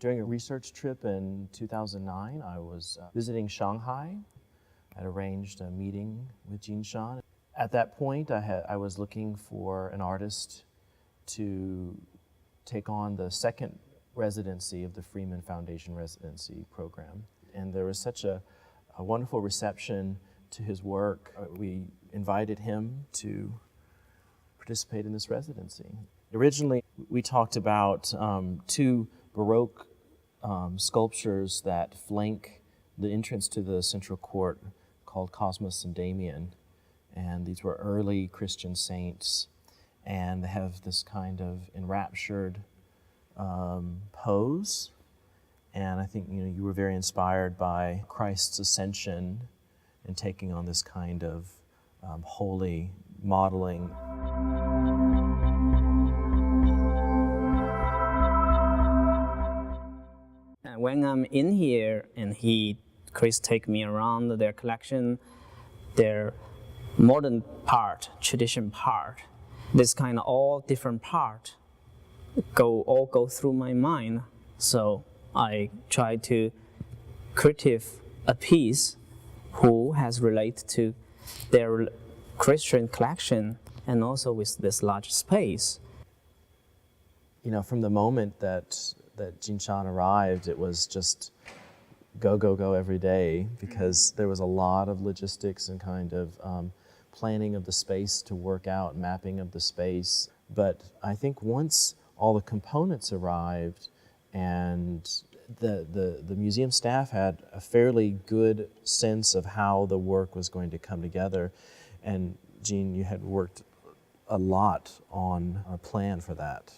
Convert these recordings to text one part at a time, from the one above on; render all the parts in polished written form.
During a research trip in 2009, I was visiting Shanghai. I'd arranged a meeting with Jin Shan. At that point, I was looking for an artist to take on the second residency of the Freeman Foundation residency program. And there was such a wonderful reception to his work. We invited him to participate in this residency. Originally, we talked about two Baroque sculptures that flank the entrance to the central court called Cosmos and Damien. And these were early Christian saints, and they have this kind of enraptured pose. And I think you were very inspired by Christ's ascension and taking on this kind of holy modeling. When I'm in here and Chris take me around their collection, their modern part, tradition part, this kind of all different part all go through my mind. So I try to create a piece who has related to their Christian collection and also with this large space. From the moment that Jin Shan arrived, it was just go, go, go every day, because there was a lot of logistics and kind of planning of the space to work out, mapping of the space. But I think once all the components arrived and the museum staff had a fairly good sense of how the work was going to come together, and Jin, you had worked a lot on a plan for that.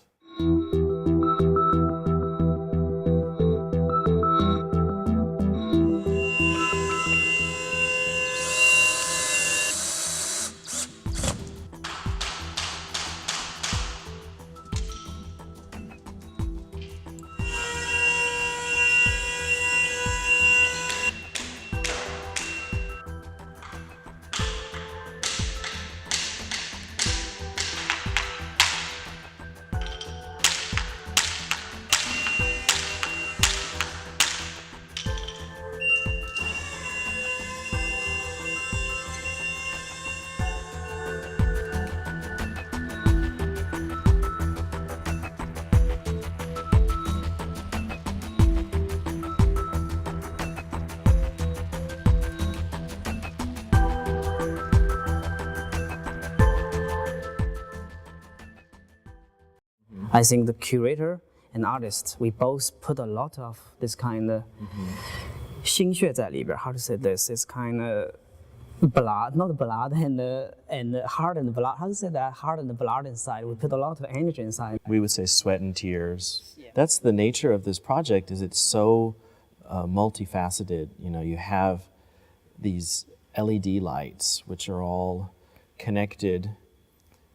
I think the curator and artist, we both put a lot of this kind of 心血在里边. How to say this? It's kind of blood, not blood and heart and blood. How to say that? Heart and blood inside. We put a lot of energy inside. We would say sweat and tears. Yeah. That's the nature of this project. Is it's so multifaceted. You have these LED lights, which are all connected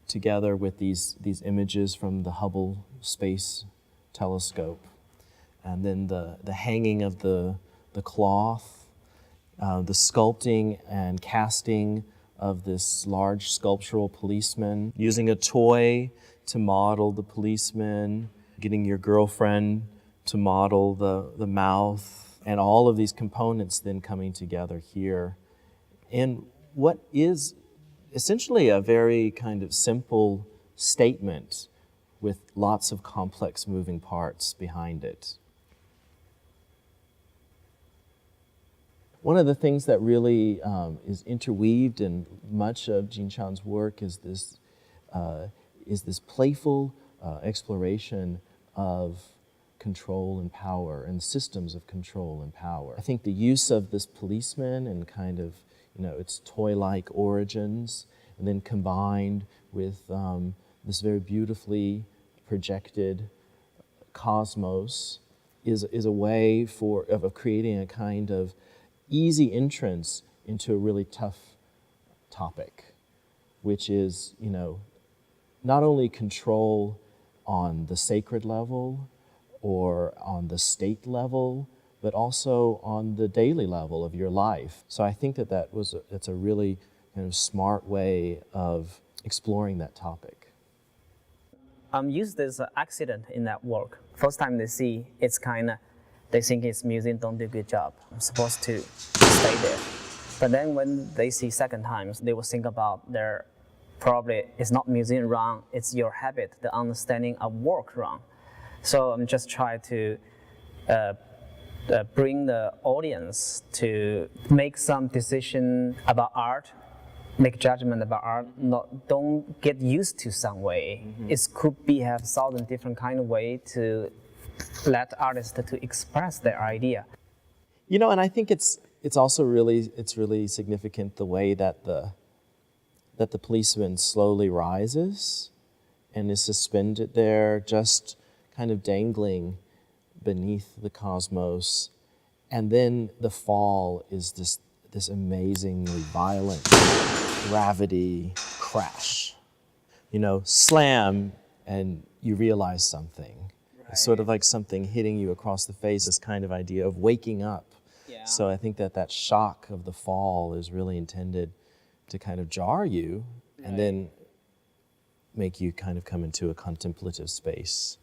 together with these images from the Hubble Space Telescope, and then the hanging of the cloth, the sculpting and casting of this large sculptural policeman, using a toy to model the policeman, getting your girlfriend to model the mouth, and all of these components then coming together here in what is essentially a very kind of simple statement with lots of complex moving parts behind it. One of the things that really is interweaved in much of Jin Shan's work is this playful exploration of control and power and systems of control and power. I think the use of this policeman and kind of its toy-like origins, and then combined with this very beautifully projected cosmos is a way of creating a kind of easy entrance into a really tough topic, which is, not only control on the sacred level or on the state level, but also on the daily level of your life. So I think that's a really kind of smart way of exploring that topic. Use this accident in that work. First time they see, it's kind of, they think it's museum don't do a good job. I'm supposed to stay there. But then when they see second times, they will think about their, probably it's not museum wrong, it's your habit, the understanding of work wrong. So I'm just trying to bring the audience to make some decision about art, make judgment about art. Don't get used to some way. It could be have 1,000 different kind of way to let artists to express their idea. You know, and I think it's also really significant the way that the policeman slowly rises and is suspended there, just kind of dangling beneath the cosmos, and then the fall is this amazingly violent gravity crash. You know, slam, and you realize something. Right. It's sort of like something hitting you across the face, this kind of idea of waking up. Yeah. So I think that shock of the fall is really intended to kind of jar you, right, and then make you kind of come into a contemplative space.